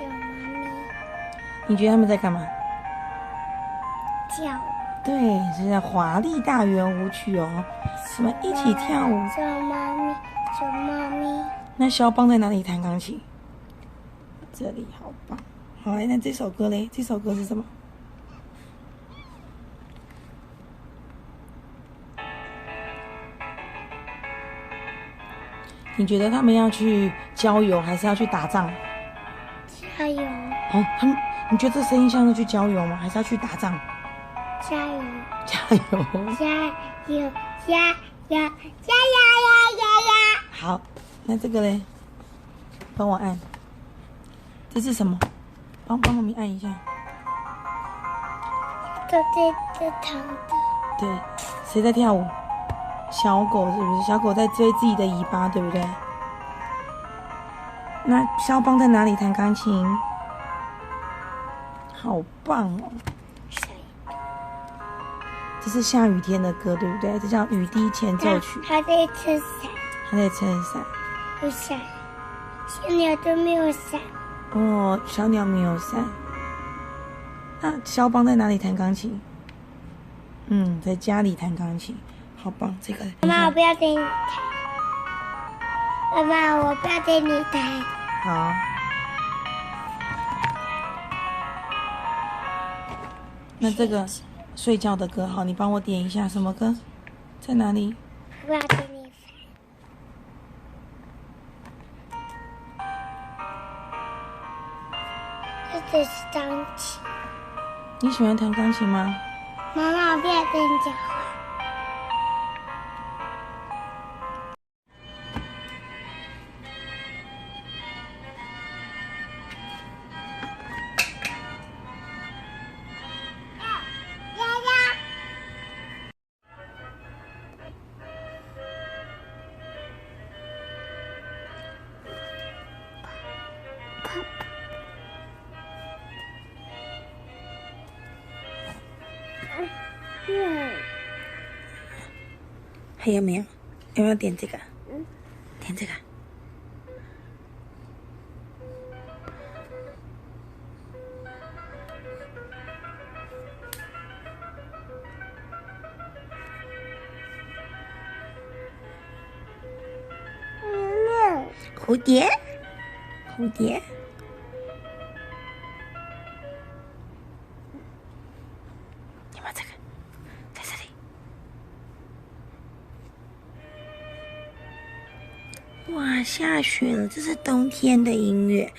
小猫咪你觉得他们在干嘛？跳舞，对，是在华丽大圆舞曲哦，他们一起跳舞。小猫咪，小猫咪，那肖邦在哪里弹钢琴？这里，好棒。好，那这首歌嘞？这首歌是什么？你觉得他们要去郊游，还是要去打仗？加油，哦，你觉得这声音像是去郊游吗？还是要去打仗？加油，加油！加油，加油，加油呀！好，那这个嘞，帮我按。这是什么？帮妈咪按一下。这糖的，对，谁在跳舞？小狗是不是？小狗在追自己的尾巴，对不对？那肖邦在哪里弹钢琴？好棒哦！这是下雨天的歌，对不对？这叫雨滴前奏曲。他在撑伞，他在撑伞。有伞，小鸟都没有伞。哦，小鸟没有伞。那肖邦在哪里弹钢琴？在家里弹钢琴，好棒！这个。妈妈，我不要给你弹。妈妈，我不要给你弹。好。那这个睡觉的歌，好，你帮我点一下，什么歌？在哪里？我不要给你弹。这是钢琴。你喜欢弹钢琴吗？妈妈，我不要跟你讲话。还有没有？要不要点这个？点这个。蝴蝶，蝴蝶。有没有这个？在这里。哇，下雪了，这是冬天的音乐。